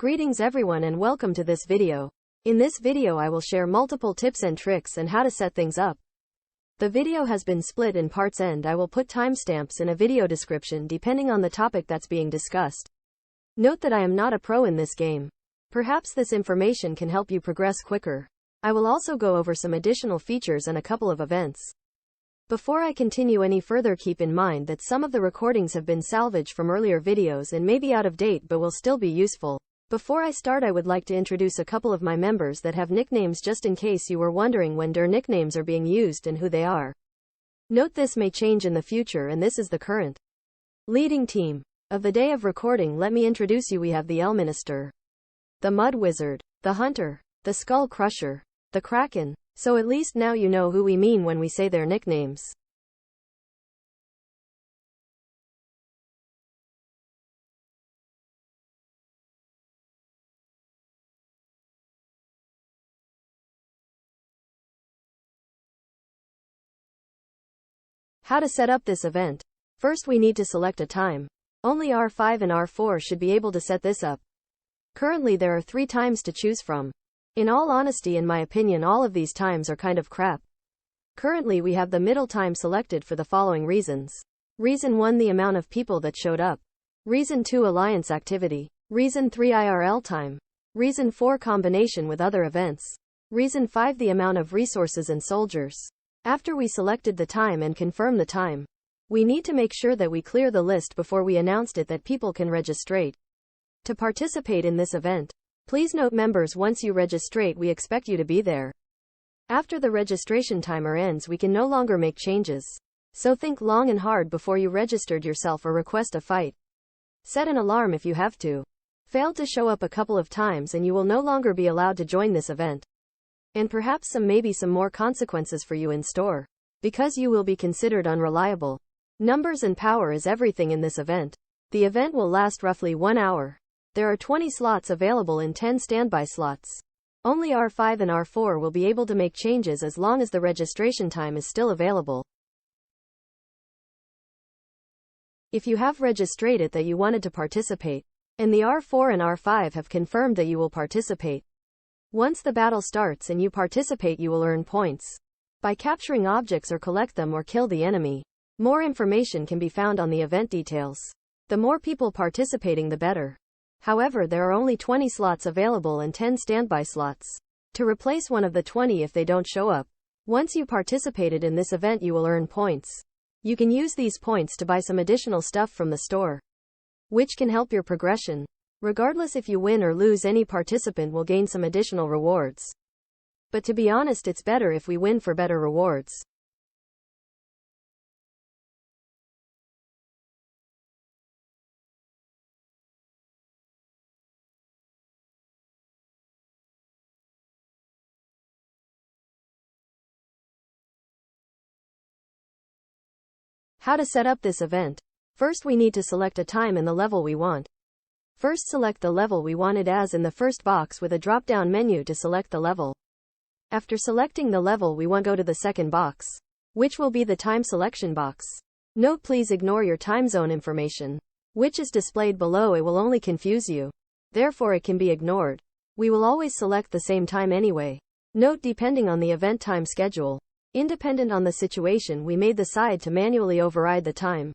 Greetings everyone and welcome to this video. In this video I will share multiple tips and tricks and how to set things up. The video has been split in parts and I will put timestamps in a video description depending on the topic that's being discussed. Note that I am not a pro in this game. Perhaps this information can help you progress quicker. I will also go over some additional features and a couple of events. Before I continue any further, keep in mind that some of the recordings have been salvaged from earlier videos and may be out of date but will still be useful. Before I start, I would like to introduce a couple of my members that have nicknames just in case you were wondering when their nicknames are being used and who they are. Note this may change in the future and this is the current leading team. Of the day of recording, let me introduce you. We have the Elminister, the Mud Wizard, the Hunter, the Skull Crusher, the Kraken. So at least now you know who we mean when we say their nicknames. How to set up this event. First we need to select a time. Only R5 and R4 should be able to set this up. Currently there are 3 times to choose from. In all honesty, in my opinion, all of these times are kind of crap. Currently we have the middle time selected for the following reasons. Reason 1, the amount of people that showed up. Reason 2, alliance activity. Reason 3, IRL time. Reason 4, combination with other events. Reason 5, the amount of resources and soldiers. After we selected the time and confirm the time, we need to make sure that we clear the list before we announced it that people can registrate to participate in this event. Please note, members, once you registrate, we expect you to be there. After the registration timer ends, we can no longer make changes. So think long and hard before you registered yourself or request a fight. Set an alarm if you have to. Failed to show up a couple of times and you will no longer be allowed to join this event. And perhaps maybe some more consequences for you in store, because you will be considered unreliable. Numbers and power is everything in this event. The event will last roughly 1 hour. There are 20 slots available in 10 standby slots. Only R5 and R4 will be able to make changes as long as the registration time is still available. If you have registered that you wanted to participate, and the R4 and R5 have confirmed that you will participate, once the battle starts and you participate, you will earn points by capturing objects or collect them or kill the enemy. More information can be found on the event details. The more people participating, the better. However, there are only 20 slots available and 10 standby slots to replace one of the 20 if they don't show up. Once you participated in this event, you will earn points. You can use these points to buy some additional stuff from the store, which can help your progression. Regardless if you win or lose, any participant will gain some additional rewards. But to be honest, it's better if we win for better rewards. How to set up this event. First we need to select a time and the level we want. First select the level we wanted as in the first box with a drop-down menu to select the level. After selecting the level we want, go to the second box, which will be the time selection box. Note, please ignore your time zone information, which is displayed below. It will only confuse you. Therefore it can be ignored. We will always select the same time anyway. Note, depending on the event time schedule, independent on the situation, we may decide to manually override the time.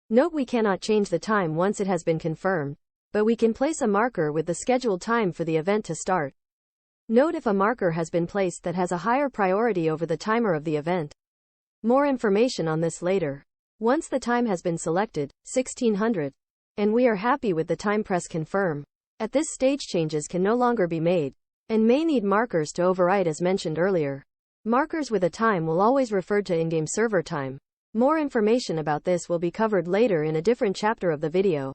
Note, we cannot change the time once it has been confirmed, but we can place a marker with the scheduled time for the event to start. Note, if a marker has been placed that has a higher priority over the timer of the event. More information on this later. Once the time has been selected, 1600, and we are happy with the time, press confirm. At this stage changes can no longer be made, and may need markers to override as mentioned earlier. Markers with a time will always refer to in-game server time. More information about this will be covered later in a different chapter of the video.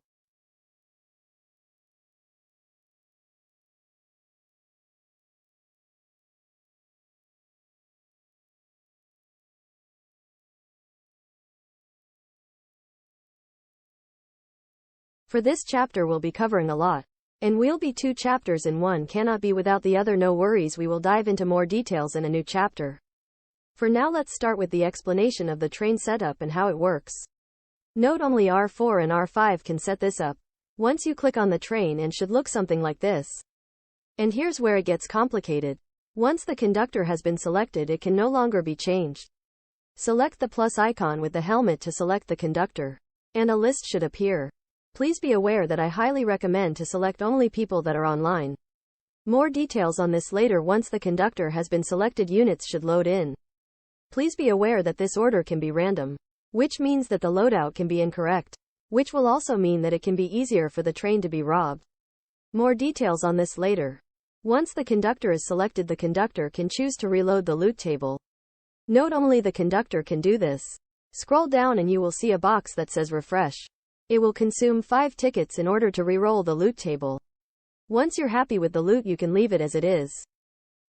For this chapter we'll be covering a lot, and we'll be 2 chapters in one, cannot be without the other. No worries, we will dive into more details in a new chapter. For now, let's start with the explanation of the train setup and how it works. Note, only R4 and R5 can set this up. Once you click on the train and should look something like this. And here's where it gets complicated. Once the conductor has been selected, it can no longer be changed. Select the plus icon with the helmet to select the conductor. And a list should appear. Please be aware that I highly recommend to select only people that are online. More details on this later. Once the conductor has been selected, units should load in. Please be aware that this order can be random, which means that the loadout can be incorrect, which will also mean that it can be easier for the train to be robbed. More details on this later. Once the conductor is selected, the conductor can choose to reload the loot table. Note only the conductor can do this. Scroll down and you will see a box that says refresh. It will consume 5 tickets in order to re-roll the loot table. Once you're happy with the loot, you can leave it as it is.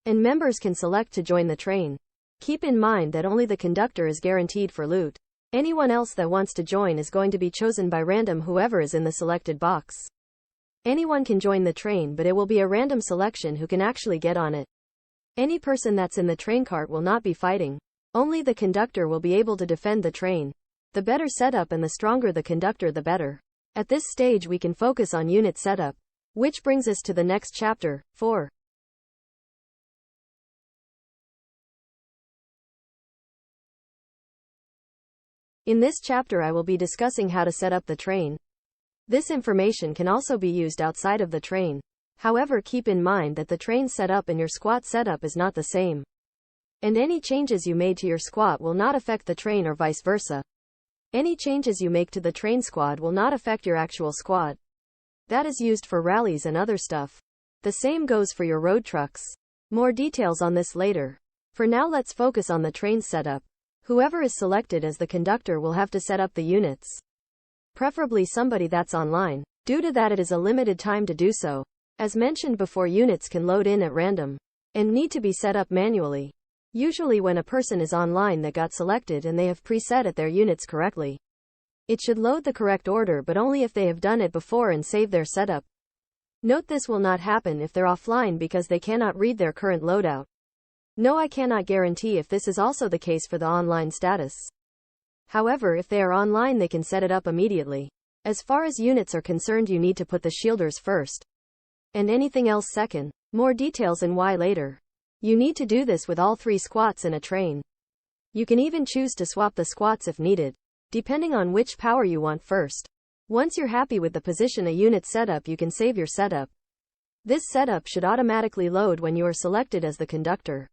And members can select to join the train. Keep in mind that only the conductor is guaranteed for loot. Anyone else that wants to join is going to be chosen by random, whoever is in the selected box. Anyone can join the train, but it will be a random selection who can actually get on it. Any person that's in the train cart will not be fighting. Only the conductor will be able to defend the train. The better setup and the stronger the conductor, the better. At this stage we can focus on unit setup. Which brings us to the next chapter, 4. In this chapter I will be discussing how to set up the train. This information can also be used outside of the train. However, keep in mind that the train setup and your squat setup is not the same. And any changes you made to your squat will not affect the train or vice versa. Any changes you make to the train squad will not affect your actual squad. That is used for rallies and other stuff. The same goes for your road trucks. More details on this later. For now, let's focus on the train setup. Whoever is selected as the conductor will have to set up the units. Preferably somebody that's online. Due to that, it is a limited time to do so. As mentioned before, units can load in at random and need to be set up manually. Usually when a person is online that got selected and they have preset at their units correctly, it should load the correct order, but only if they have done it before and save their setup. Note this will not happen if they're offline because they cannot read their current loadout. No, I cannot guarantee if this is also the case for the online status. However, if they are online, they can set it up immediately. As far as units are concerned, you need to put the shielders first, and anything else second. More details and why later. You need to do this with all 3 squats in a train. You can even choose to swap the squats if needed, depending on which power you want first. Once you're happy with the position a unit setup, you can save your setup. This setup should automatically load when you are selected as the conductor.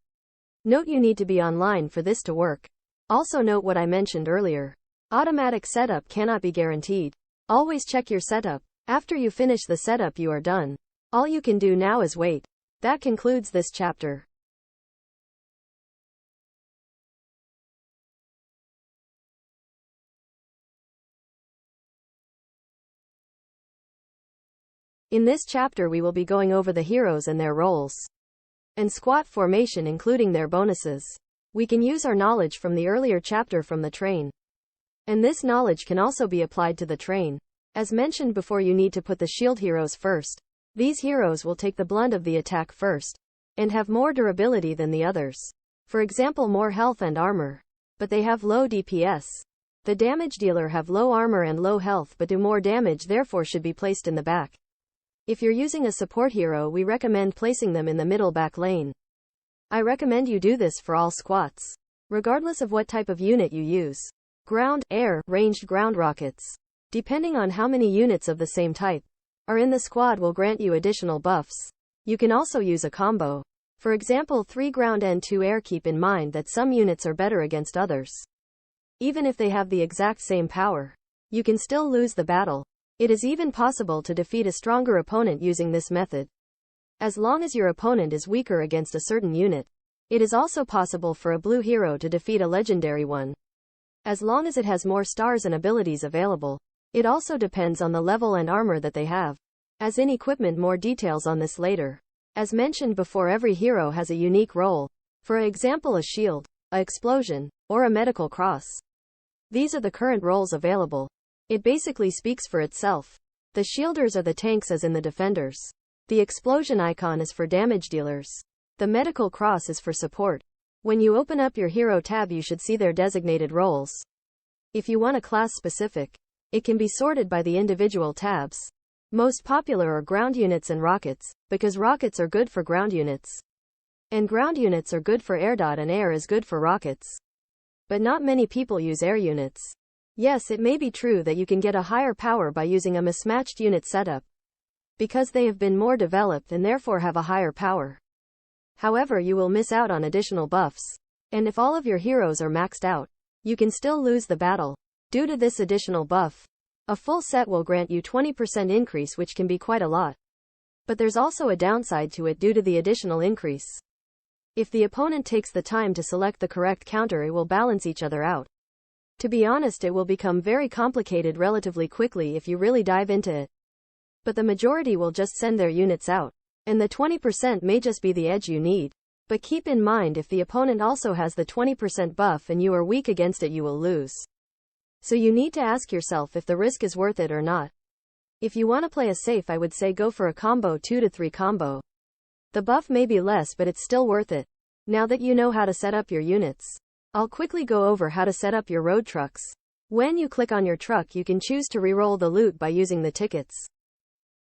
Note you need to be online for this to work. Also note what I mentioned earlier. Automatic setup cannot be guaranteed. Always check your setup. After you finish the setup, you are done. All you can do now is wait. That concludes this chapter. In this chapter we will be going over the heroes and their roles, and squat formation including their bonuses. We can use our knowledge from the earlier chapter from the train. And this knowledge can also be applied to the train. As mentioned before, you need to put the shield heroes first. These heroes will take the blunt of the attack first, and have more durability than the others. For example, more health and armor. But they have low DPS. The damage dealer have low armor and low health but do more damage, therefore should be placed in the back. If you're using a support hero, we recommend placing them in the middle back lane. I recommend you do this for all squats, regardless of what type of unit you use. Ground, air, ranged ground rockets, depending on how many units of the same type are in the squad, will grant you additional buffs. You can also use a combo. For example, 3 ground and 2 air. Keep in mind that some units are better against others. Even if they have the exact same power, you can still lose the battle. It is even possible to defeat a stronger opponent using this method. As long as your opponent is weaker against a certain unit, it is also possible for a blue hero to defeat a legendary one, as long as it has more stars and abilities available. It also depends on the level and armor that they have. As in equipment, more details on this later. As mentioned before, every hero has a unique role. For example, a shield, a explosion, or a medical cross. These are the current roles available. It basically speaks for itself. The shielders are the tanks as in the defenders. The explosion icon is for damage dealers. The medical cross is for support. When you open up your hero tab, you should see their designated roles. If you want a class specific, it can be sorted by the individual tabs. Most popular are ground units and rockets, because rockets are good for ground units. And ground units are good for air. And air is good for rockets. But not many people use air units. Yes, it may be true that you can get a higher power by using a mismatched unit setup, because they have been more developed and therefore have a higher power. However, you will miss out on additional buffs. And if all of your heroes are maxed out, you can still lose the battle. Due to this additional buff, a full set will grant you 20% increase, which can be quite a lot. But there's also a downside to it due to the additional increase. If the opponent takes the time to select the correct counter, it will balance each other out. To be honest, it will become very complicated relatively quickly if you really dive into it. But the majority will just send their units out, and the 20% may just be the edge you need. But keep in mind, if the opponent also has the 20% buff and you are weak against it, you will lose. So you need to ask yourself if the risk is worth it or not. If you want to play a safe, I would say go for a combo 2 to 3 combo. The buff may be less, but it's still worth it. Now that you know how to set up your units, I'll quickly go over how to set up your road trucks. When you click on your truck, you can choose to reroll the loot by using the tickets.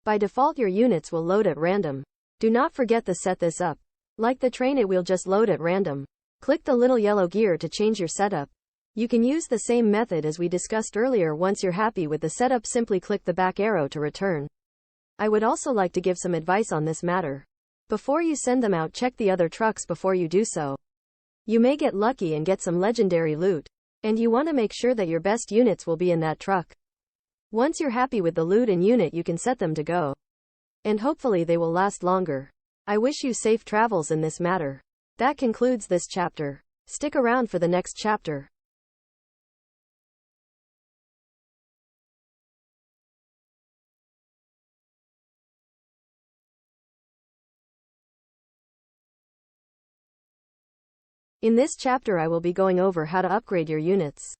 By default, your units will load at random. Do not forget to set this up. Like the train, it will just load at random. Click the little yellow gear to change your setup. You can use the same method as we discussed earlier. Once you're happy with the setup, simply click the back arrow to return. I would also like to give some advice on this matter. Before you send them out, check the other trucks before you do so. You may get lucky and get some legendary loot, and you want to make sure that your best units will be in that truck. Once you're happy with the loot and unit, you can set them to go. And hopefully they will last longer. I wish you safe travels in this matter. That concludes this chapter. Stick around for the next chapter. In this chapter, I will be going over how to upgrade your units.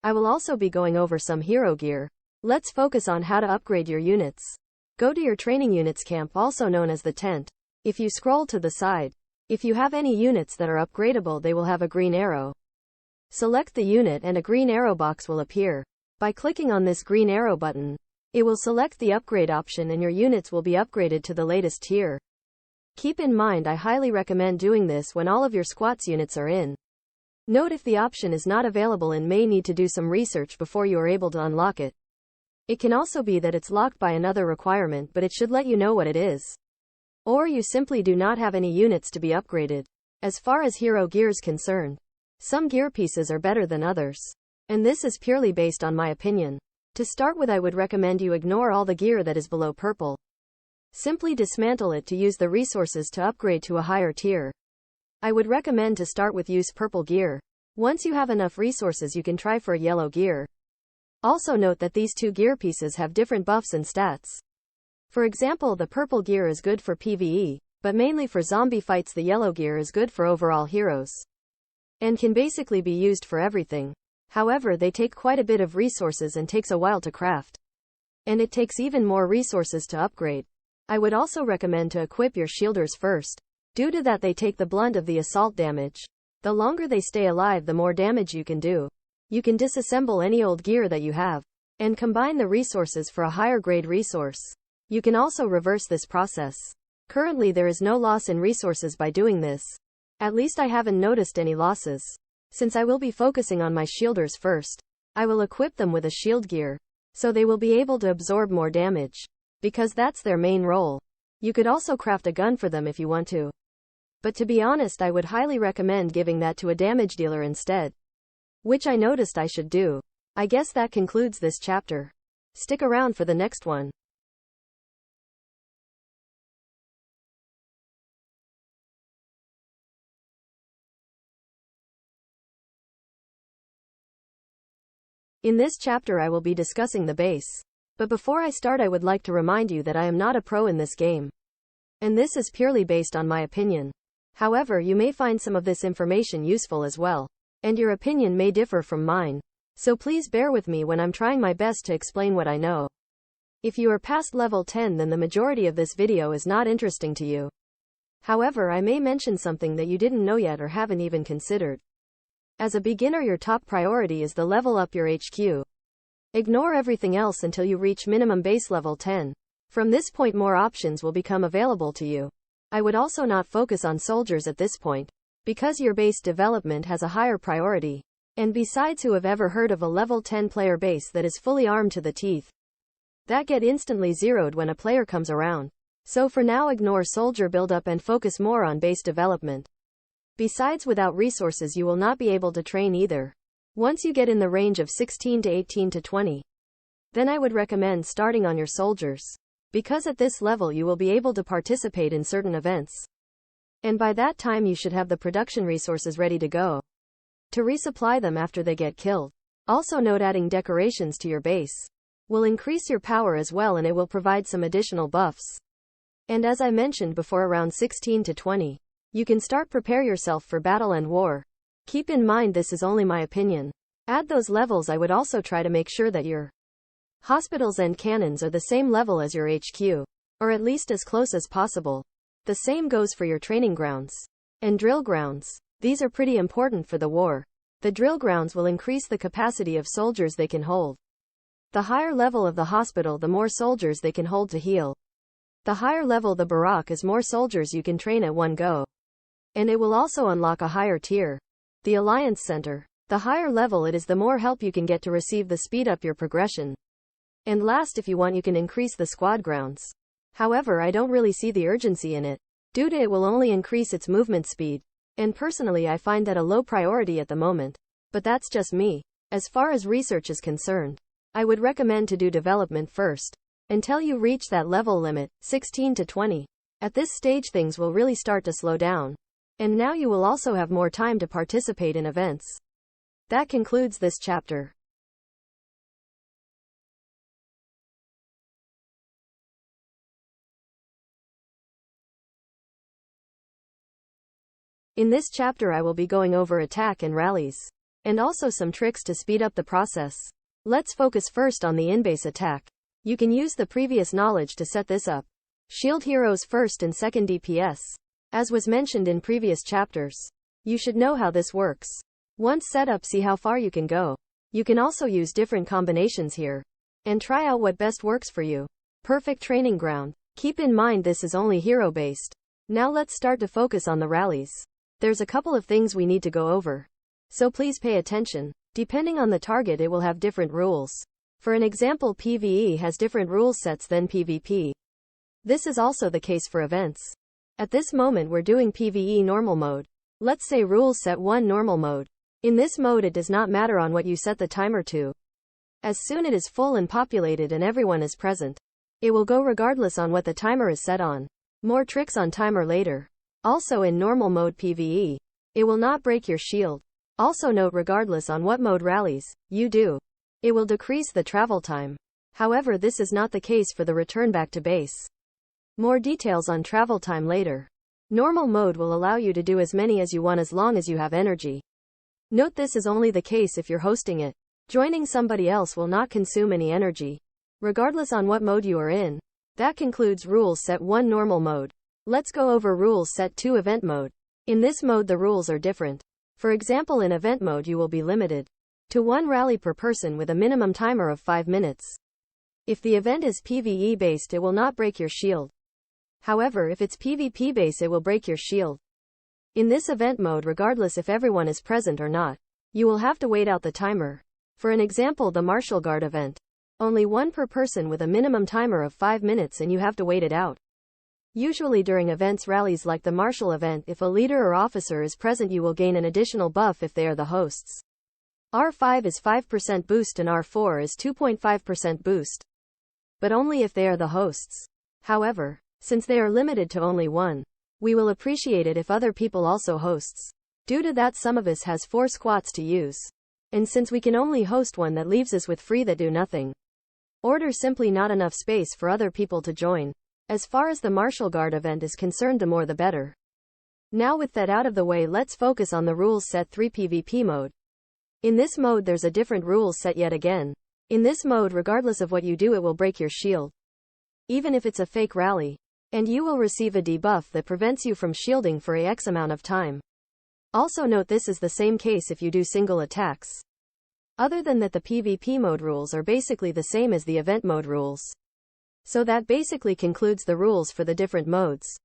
I will also be going over some hero gear. Let's focus on how to upgrade your units. Go to your training units camp, also known as the tent. If you scroll to the side, if you have any units that are upgradable, they will have a green arrow. Select the unit and a green arrow box will appear. By clicking on this green arrow button, it will select the upgrade option and your units will be upgraded to the latest tier. Keep in mind, I highly recommend doing this when all of your squats units are in. Note if the option is not available and may need to do some research before you are able to unlock it. It can also be that it's locked by another requirement, but it should let you know what it is. Or you simply do not have any units to be upgraded. As far as hero gear is concerned, some gear pieces are better than others. And this is purely based on my opinion. To start with, I would recommend you ignore all the gear that is below purple. Simply dismantle it to use the resources to upgrade to a higher tier. I would recommend to start with use purple gear. Once you have enough resources, you can try for a yellow gear. Also note that these two gear pieces have different buffs and stats. For example, the purple gear is good for PvE, but mainly for zombie fights. The yellow gear is good for overall heroes, and can basically be used for everything. However, they take quite a bit of resources and takes a while to craft. And it takes even more resources to upgrade. I would also recommend to equip your shielders first. Due to that, they take the blunt of the assault damage. The longer they stay alive, the more damage you can do. You can disassemble any old gear that you have, and combine the resources for a higher grade resource. You can also reverse this process. Currently there is no loss in resources by doing this. At least I haven't noticed any losses. Since I will be focusing on my shielders first, I will equip them with a shield gear, so they will be able to absorb more damage, because that's their main role. You could also craft a gun for them if you want to. But to be honest, I would highly recommend giving that to a damage dealer instead. Which I noticed I should do. I guess that concludes this chapter. Stick around for the next one. In this chapter I will be discussing the base. But before I start, I would like to remind you that I am not a pro in this game. And this is purely based on my opinion. However, you may find some of this information useful as well. And your opinion may differ from mine. So please bear with me when I'm trying my best to explain what I know. If you are past level 10, then the majority of this video is not interesting to you. However, I may mention something that you didn't know yet or haven't even considered. As a beginner, your top priority is the level up your HQ. Ignore everything else until you reach minimum base level 10. From this point more options will become available to you. I would also not focus on soldiers at this point, because your base development has a higher priority. And besides, who have ever heard of a level 10 player base that is fully armed to the teeth? That get instantly zeroed when a player comes around. So for now ignore soldier build-up and focus more on base development. Besides, without resources you will not be able to train either. Once you get in the range of 16 to 18 to 20, then I would recommend starting on your soldiers. Because at this level you will be able to participate in certain events. And by that time you should have the production resources ready to go. To resupply them after they get killed. Also note adding decorations to your base will increase your power as well, and it will provide some additional buffs. And as I mentioned before, around 16 to 20, you can start prepare yourself for battle and war. Keep in mind this is only my opinion. Add those levels. I would also try to make sure that your hospitals and cannons are the same level as your HQ, or at least as close as possible. The same goes for your training grounds and drill grounds. These are pretty important for the war. The drill grounds will increase the capacity of soldiers they can hold. The higher level of the hospital, the more soldiers they can hold to heal. The higher level the barrack is, more soldiers you can train at one go. And it will also unlock a higher tier, the Alliance Center. The higher level it is, the more help you can get to receive the speed up your progression. And last, if you want, you can increase the squad grounds. However, I don't really see the urgency in it, due to it will only increase its movement speed. And personally I find that a low priority at the moment. But that's just me. As far as research is concerned, I would recommend to do development first, until you reach that level limit, 16 to 20. At this stage things will really start to slow down. And now you will also have more time to participate in events. That concludes this chapter. In this chapter I will be going over attack and rallies, and also some tricks to speed up the process. Let's focus first on the in-base attack. You can use the previous knowledge to set this up. Shield heroes first and second DPS. As was mentioned in previous chapters, you should know how this works. Once set up, see how far you can go. You can also use different combinations here, and try out what best works for you. Perfect training ground. Keep in mind this is only hero based. Now let's start to focus on the rallies. There's a couple of things we need to go over, so please pay attention. Depending on the target it will have different rules. For an example, PvE has different rule sets than PvP. This is also the case for events. At this moment we're doing PvE normal mode. Let's say rules set 1 normal mode. In this mode it does not matter on what you set the timer to. As soon as it is full and populated and everyone is present, it will go regardless on what the timer is set on. More tricks on timer later. Also in normal mode PvE, it will not break your shield. Also note, regardless on what mode rallies you do, it will decrease the travel time. However, this is not the case for the return back to base. More details on travel time later. Normal mode will allow you to do as many as you want as long as you have energy. Note this is only the case if you're hosting it. Joining somebody else will not consume any energy, regardless on what mode you are in. That concludes rules set 1 normal mode. Let's go over rules set 2 event mode. In this mode the rules are different. For example, in event mode you will be limited to 1 rally per person with a minimum timer of 5 minutes. If the event is PvE based it will not break your shield. However, if it's PvP based it will break your shield. In this event mode, regardless if everyone is present or not, you will have to wait out the timer. For an example, the marshal guard event. Only 1 per person with a minimum timer of 5 minutes and you have to wait it out. Usually during events rallies like the marshal event, if a leader or officer is present you will gain an additional buff if they are the hosts. R5 is 5% boost and R4 is 2.5% boost. But only if they are the hosts. However, since they are limited to only 1, we will appreciate it if other people also hosts. Due to that some of us has 4 squats to use. And since we can only host 1, that leaves us with 3 that do nothing. Order simply not enough space for other people to join. As far as the marshal guard event is concerned, the more the better. Now with that out of the way, let's focus on the rules set 3 PvP mode. In this mode there's a different rules set yet again. In this mode, regardless of what you do it will break your shield. Even if it's a fake rally. And you will receive a debuff that prevents you from shielding for a X amount of time. Also note this is the same case if you do single attacks. Other than that the PvP mode rules are basically the same as the event mode rules. So that basically concludes the rules for the different modes.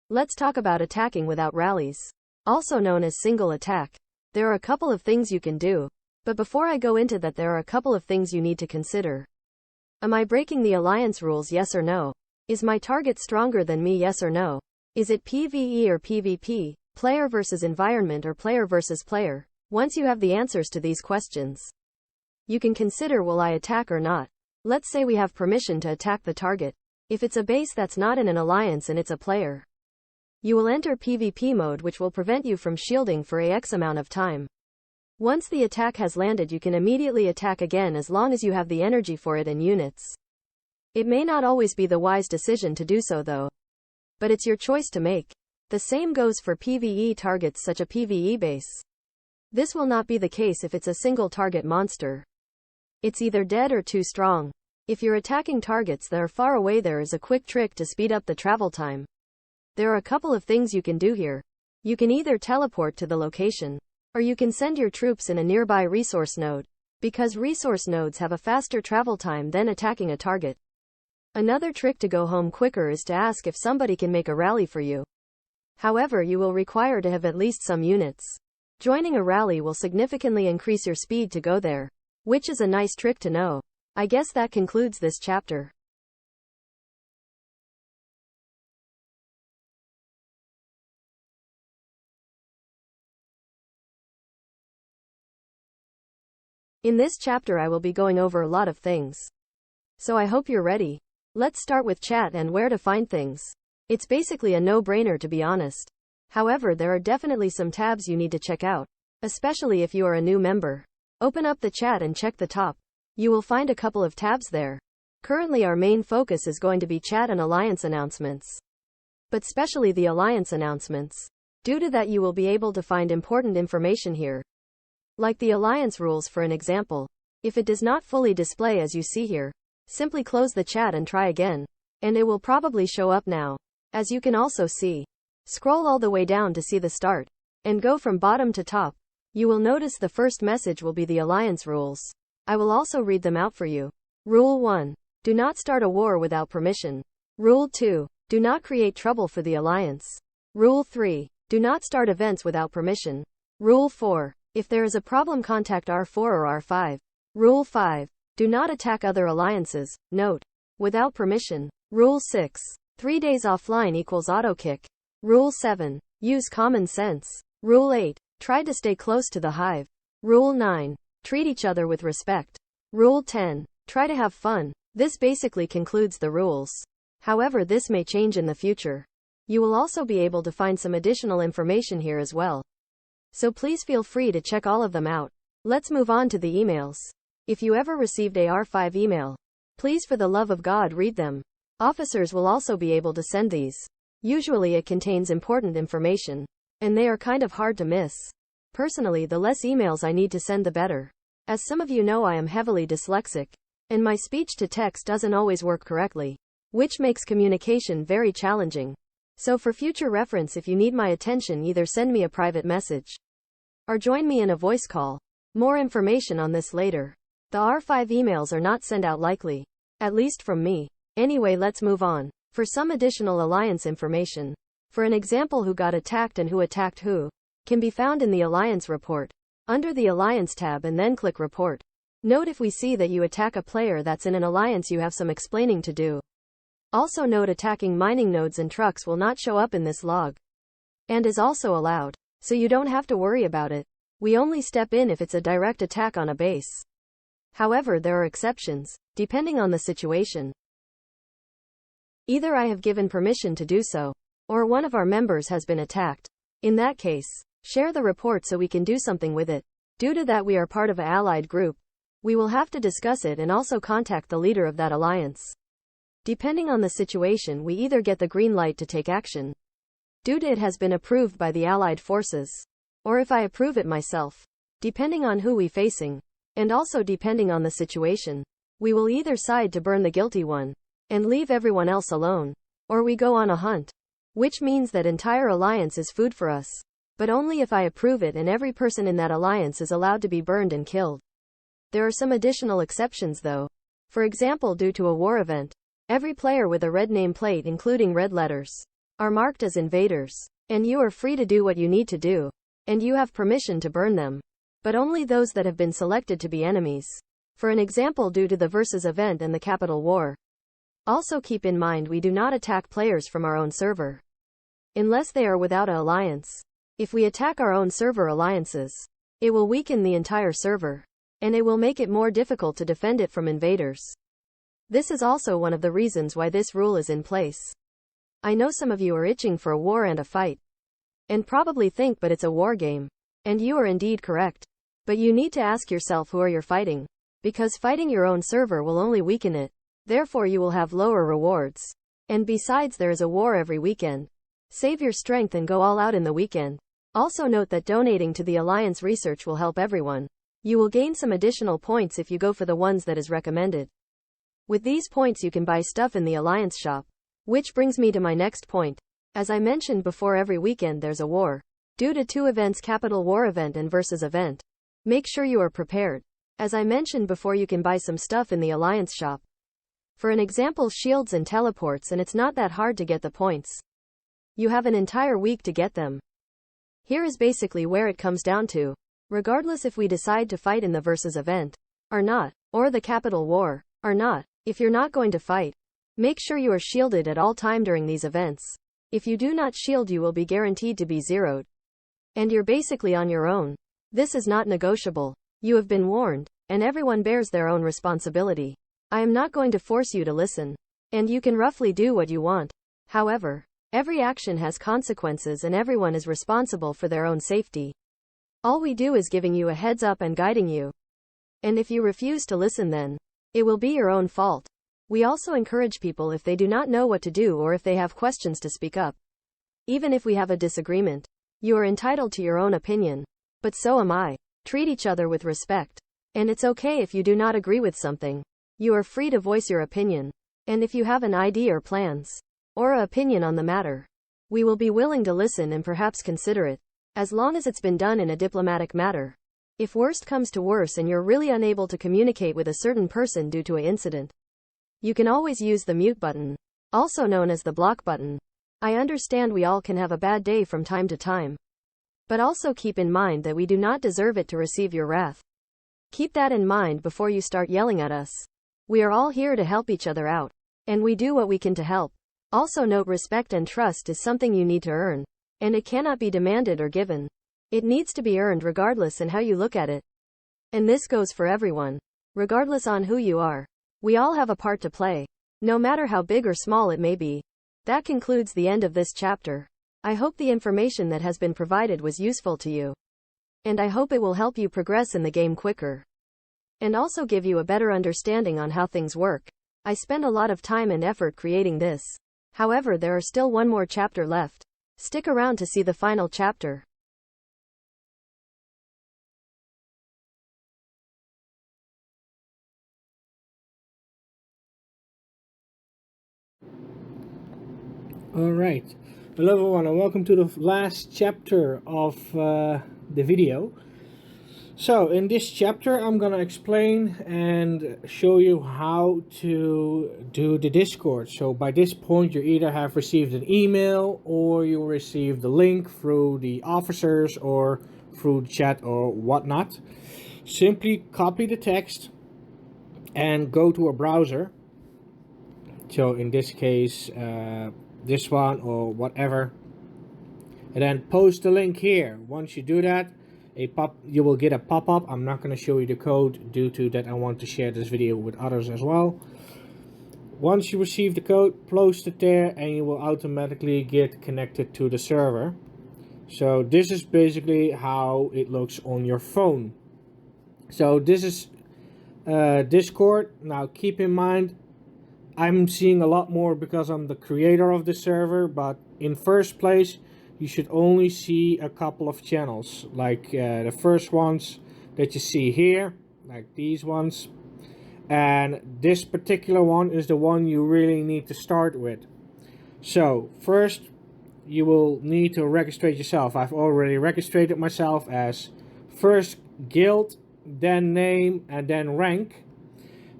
Let's talk about attacking without rallies, also known as single attack. There are a couple of things you can do, but before I go into that, there are a couple of things you need to consider. Am I breaking the alliance rules, yes or no? Is my target stronger than me, yes or no? Is it PvE or PvP, player versus environment, or player versus player? Once you have the answers to these questions, you can consider, will I attack or not? Let's say we have permission to attack the target. If it's a base that's not in an alliance and it's a player, you will enter PvP mode, which will prevent you from shielding for a X amount of time. Once the attack has landed, you can immediately attack again as long as you have the energy for it and units. It may not always be the wise decision to do so though, but it's your choice to make. The same goes for PvE targets such a PvE base. This will not be the case if it's a single target monster. It's either dead or too strong. If you're attacking targets that are far away, there is a quick trick to speed up the travel time. There are a couple of things you can do here. You can either teleport to the location, or you can send your troops in a nearby resource node, because resource nodes have a faster travel time than attacking a target. Another trick to go home quicker is to ask if somebody can make a rally for you. However, you will require to have at least some units. Joining a rally will significantly increase your speed to go there, which is a nice trick to know. I guess that concludes this chapter. In this chapter I will be going over a lot of things, so I hope you're ready. Let's start with chat and where to find things. It's basically a no-brainer, to be honest. However, there are definitely some tabs you need to check out, especially if you are a new member. Open up the chat and check the top. You will find a couple of tabs there. Currently our main focus is going to be chat and alliance announcements, but especially the alliance announcements. Due to that, you will be able to find important information here, like the alliance rules for an example. If it does not fully display as you see here, simply close the chat and try again, and it will probably show up now. As you can also see, scroll all the way down to see the start, and go from bottom to top. You will notice the first message will be the alliance rules. I will also read them out for you. Rule 1. Do not start a war without permission. Rule 2. Do not create trouble for the alliance. Rule 3. Do not start events without permission. Rule 4. If there is a problem, contact R4 or R5. Rule 5. Do not attack other alliances, note, without permission. Rule 6. 3 days offline equals auto kick. Rule 7. Use common sense. Rule 8. Try to stay close to the hive. Rule 9. Treat each other with respect. Rule 10. Try to have fun. This basically concludes the rules. However, this may change in the future. You will also be able to find some additional information here as well, so please feel free to check all of them out. Let's move on to the emails. If you ever received a R5 email, please for the love of God read them. Officers will also be able to send these. Usually it contains important information, and they are kind of hard to miss. Personally, the less emails I need to send, the better. As some of you know, I am heavily dyslexic, and my speech to text doesn't always work correctly, which makes communication very challenging. So for future reference, if you need my attention, either send me a private message or join me in a voice call. More information on this later. The R5 emails are not sent out likely, at least from me. Anyway, let's move on. For some additional alliance information, for an example, who got attacked and who attacked who, can be found in the alliance report, under the alliance tab, and then click report. Note, if we see that you attack a player that's in an alliance, you have some explaining to do. Also note, attacking mining nodes and trucks will not show up in this log, and is also allowed, so you don't have to worry about it. We only step in if it's a direct attack on a base. However, there are exceptions, depending on the situation. Either I have given permission to do so, or one of our members has been attacked. In that case, share the report so we can do something with it. Due to that, we are part of an allied group. We will have to discuss it and also contact the leader of that alliance. Depending on the situation, we either get the green light to take action, due to it has been approved by the allied forces, or if I approve it myself, depending on who we facing, and also depending on the situation. We will either side to burn the guilty one, and leave everyone else alone, or we go on a hunt, which means that entire alliance is food for us, but only if I approve it, and every person in that alliance is allowed to be burned and killed. There are some additional exceptions though. For example, due to a war event, Every player with a red nameplate, including red letters, are marked as invaders. And you are free to do what you need to do. And you have permission to burn them. But only those that have been selected to be enemies. For an example, due to the versus event and the capital war. Also keep in mind we do not attack players from our own server. Unless they are without an alliance. If we attack our own server alliances, it will weaken the entire server. And it will make it more difficult to defend it from invaders. This is also one of the reasons why this rule is in place. I know some of you are itching for a war and a fight. And probably think, but it's a war game. And you are indeed correct. But you need to ask yourself who are you fighting. Because fighting your own server will only weaken it. Therefore you will have lower rewards. And besides, there is a war every weekend. Save your strength and go all out in the weekend. Also note that donating to the Alliance research will help everyone. You will gain some additional points if you go for the ones that is recommended. With these points you can buy stuff in the Alliance shop. Which brings me to my next point. As I mentioned before, every weekend there's a war. Due to two events, capital war event and versus event. Make sure you are prepared. As I mentioned before, you can buy some stuff in the Alliance shop. For an example, shields and teleports, and it's not that hard to get the points. You have an entire week to get them. Here is basically where it comes down to. Regardless if we decide to fight in the versus event, or not, or the capital war, or not, if you're not going to fight, make sure you are shielded at all time during these events. If you do not shield, you will be guaranteed to be zeroed. And you're basically on your own. This is not negotiable. You have been warned, and everyone bears their own responsibility. I am not going to force you to listen. And you can roughly do what you want. However, every action has consequences and everyone is responsible for their own safety. All we do is giving you a heads up and guiding you. And if you refuse to listen, then it will be your own fault. We also encourage people, if they do not know what to do or if they have questions, to speak up. Even if we have a disagreement, you are entitled to your own opinion. But so am I. Treat each other with respect. And it's okay if you do not agree with something. You are free to voice your opinion. And if you have an idea or plans, or an opinion on the matter, we will be willing to listen and perhaps consider it, as long as it's been done in a diplomatic manner. If worst comes to worse and you're really unable to communicate with a certain person due to an incident, you can always use the mute button, also known as the block button. I understand we all can have a bad day from time to time. But also keep in mind that we do not deserve it to receive your wrath. Keep that in mind before you start yelling at us. We are all here to help each other out. And we do what we can to help. Also note, respect and trust is something you need to earn. And it cannot be demanded or given. It needs to be earned regardless in how you look at it. And this goes for everyone. Regardless on who you are. We all have a part to play. No matter how big or small it may be. That concludes the end of this chapter. I hope the information that has been provided was useful to you. And I hope it will help you progress in the game quicker. And also give you a better understanding on how things work. I spend a lot of time and effort creating this. However, there are still one more chapter left. Stick around to see the final chapter. Alright, hello everyone and welcome to the last chapter of the video. So in this chapter I'm gonna explain and show you how to do the Discord. So by this point you either have received an email or you received the link through the officers or through chat or whatnot. Simply copy the text and go to a browser. So in this case this one or whatever, and then post the link here. Once you do that, you will get a pop-up. I'm not going to show you the code due to that I want to share this video with others as well. Once you receive the code, post it there and you will automatically get connected to the server. So this is basically how it looks on your phone. So this is Discord. Now keep in mind, I'm seeing a lot more because I'm the creator of the server, but in first place you should only see a couple of channels, like the first ones that you see here, like these ones, and this particular one is the one you really need to start with. So first you will need to register yourself. I've already registered myself as first guild, then name, and then rank.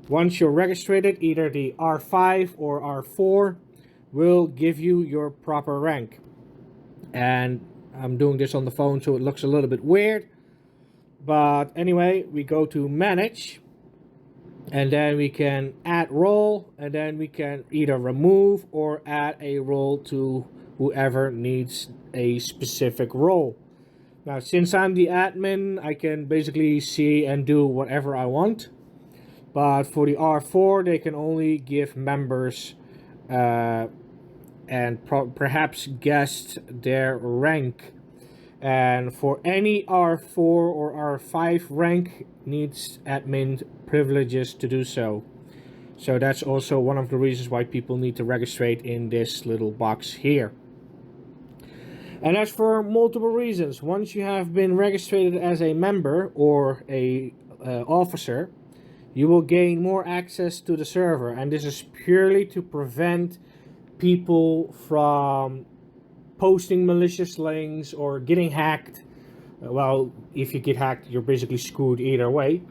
Once you're registered, either the R5 or R4 will give you your proper rank. And I'm doing this on the phone, so it looks a little bit weird. But anyway, we go to manage, and then we can add role, and then we can either remove or add a role to whoever needs a specific role. Now, since I'm the admin, I can basically see and do whatever I want. But for the R4, they can only give members and perhaps guests their rank. And for any R4 or R5 rank, needs admin privileges to do so. So that's also one of the reasons why people need to register in this little box here. And that's for multiple reasons. Once you have been registered as a member or a officer, you will gain more access to the server, and this is purely to prevent people from posting malicious links or getting hacked. Well, if you get hacked, you're basically screwed either way.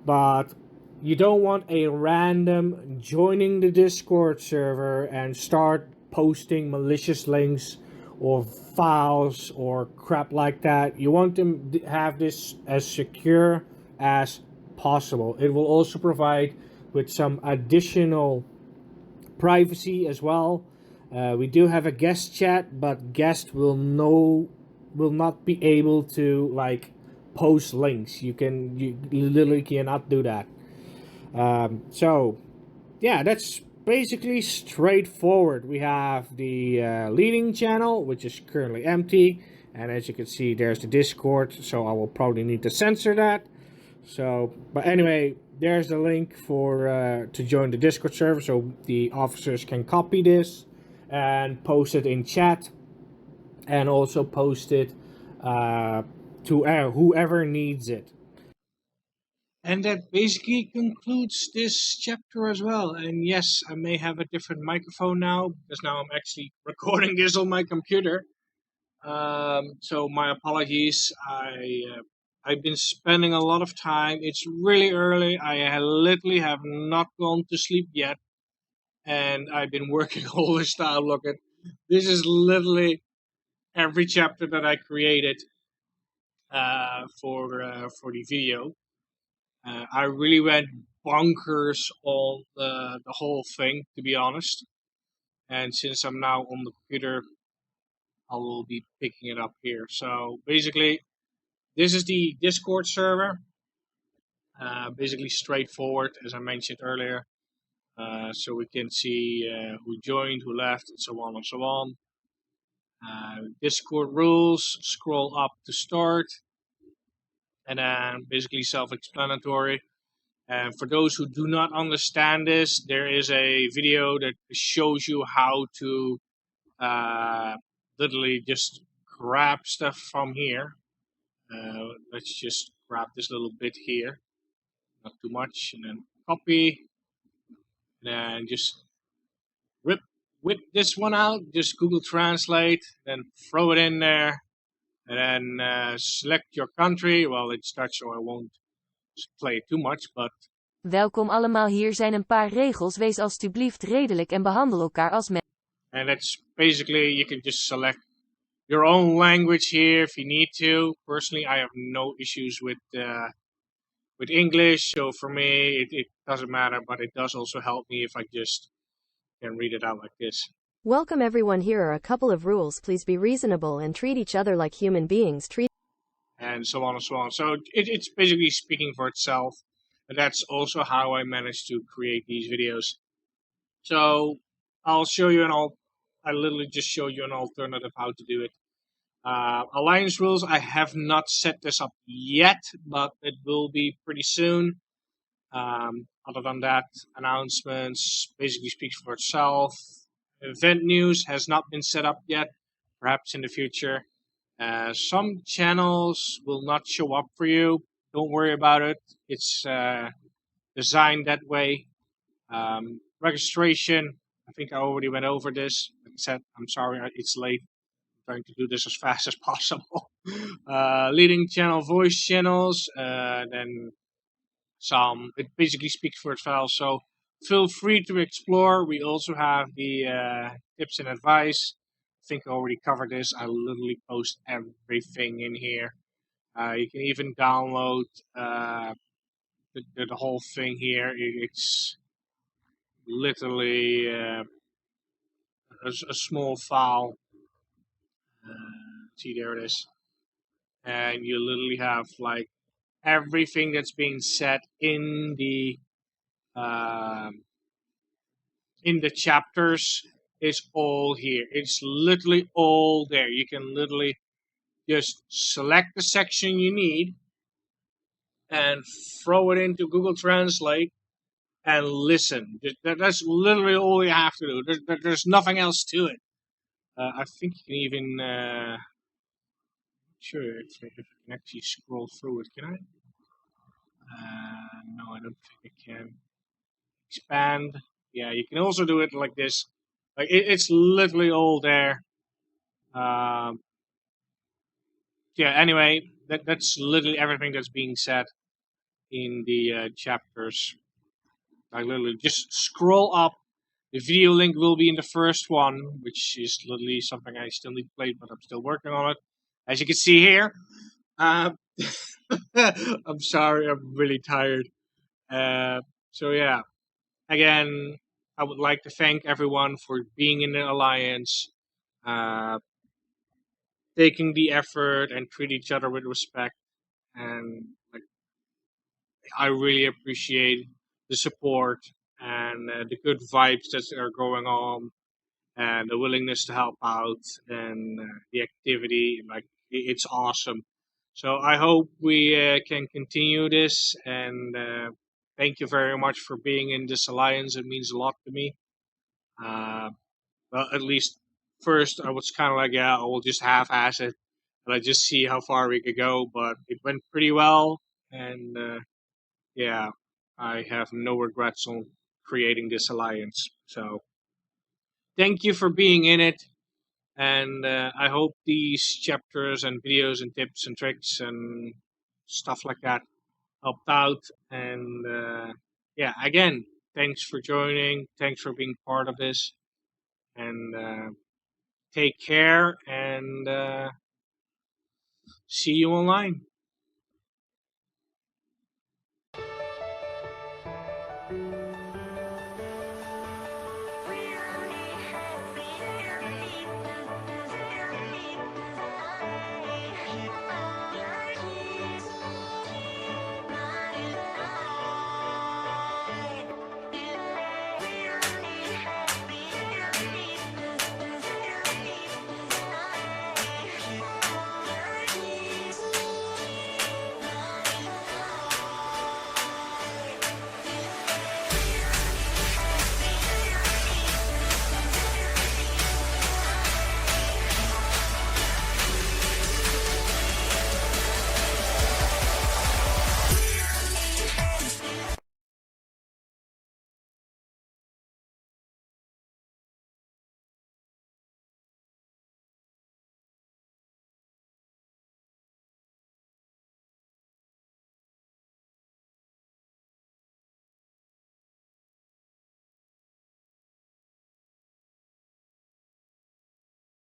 But you don't want a random joining the Discord server and start posting malicious links or files or crap like that. You want to have this as secure as possible. It will also provide with some additional privacy as well. We do have a guest chat, but guest will not be able to like post links. You literally cannot do that. So yeah, that's basically straightforward. We have the leading channel, which is currently empty, and as you can see, there's the Discord, so I will probably need to censor that. So, but anyway, there's the link for to join the Discord server, so the officers can copy this and post it in chat, and also post it to whoever needs it. And that basically concludes this chapter as well. And yes, I may have a different microphone now, because now I'm actually recording this on my computer. So my apologies. I've been spending a lot of time. It's really early. I literally have not gone to sleep yet, and I've been working all this time. Look at this is literally every chapter that I created for the video. I really went bonkers on the whole thing, to be honest. And since I'm now on the computer, I will be picking it up here. So basically, this is the Discord server. Basically straightforward, as I mentioned earlier. So we can see who joined, who left, and so on and so on. Discord rules, scroll up to start. And then basically self-explanatory. And for those who do not understand this, there is a video that shows you how to literally just grab stuff from here. Let's just grab this little bit here, not too much, and then copy, and then just whip this one out, just Google Translate, then throw it in there, and then select your country. Well, it's Dutch, so I won't play too much, but Welkom allemaal, hier zijn een paar regels. Wees alstublieft redelijk en behandel elkaar als mensen. And that's basically, you can just select your own language here if you need to. Personally, I have no issues with English, so for me it doesn't matter, but it does also help me if I just can read it out like this. Welcome everyone, here are a couple of rules. Please be reasonable and treat each other like human beings. And so on and so on. So it's basically speaking for itself. And that's also how I managed to create these videos. So I'll show you I literally just show you an alternative how to do it. Alliance rules, I have not set this up yet, but it will be pretty soon. Other than that, announcements basically speaks for itself. Event news has not been set up yet, perhaps in the future. Some channels will not show up for you. Don't worry about it. It's designed that way. Registration, I think I already went over this. Like I said, I'm sorry, it's late. I'm trying to do this as fast as possible. Leading channel, voice channels, then it basically speaks for itself. So feel free to explore. We also have the tips and advice. I think I already covered this. I literally post everything in here. You can even download the whole thing here. It's literally a small file. See, there it is. And you literally have like everything that's being said in the chapters is all here. It's literally all there. You can literally just select the section you need and throw it into Google Translate and listen. That's literally all you have to do. There's nothing else to it. I think you can even sure if I can actually scroll through it. Can I? No, I don't think I can. Expand. Yeah, you can also do it like this. Like it's literally all there. Yeah. Anyway, that's literally everything that's being said in the chapters. I literally just scroll up. The video link will be in the first one, which is literally something I still need to play, but I'm still working on it. As you can see here, I'm sorry, I'm really tired. So yeah, again, I would like to thank everyone for being in the alliance, taking the effort and treat each other with respect. And like, I really appreciate the support and the good vibes that are going on, and the willingness to help out, and the activity. Like it's awesome. So I hope we can continue this, and thank you very much for being in this alliance. It means a lot to me. Well, at least first I was kind of like, yeah, we'll just half-ass it, and I just see how far we could go. But it went pretty well, and yeah, I have no regrets on creating this alliance. So thank you for being in it, and I hope these chapters and videos and tips and tricks and stuff like that helped out. And yeah, again, thanks for joining. Thanks for being part of this, and take care, and see you online.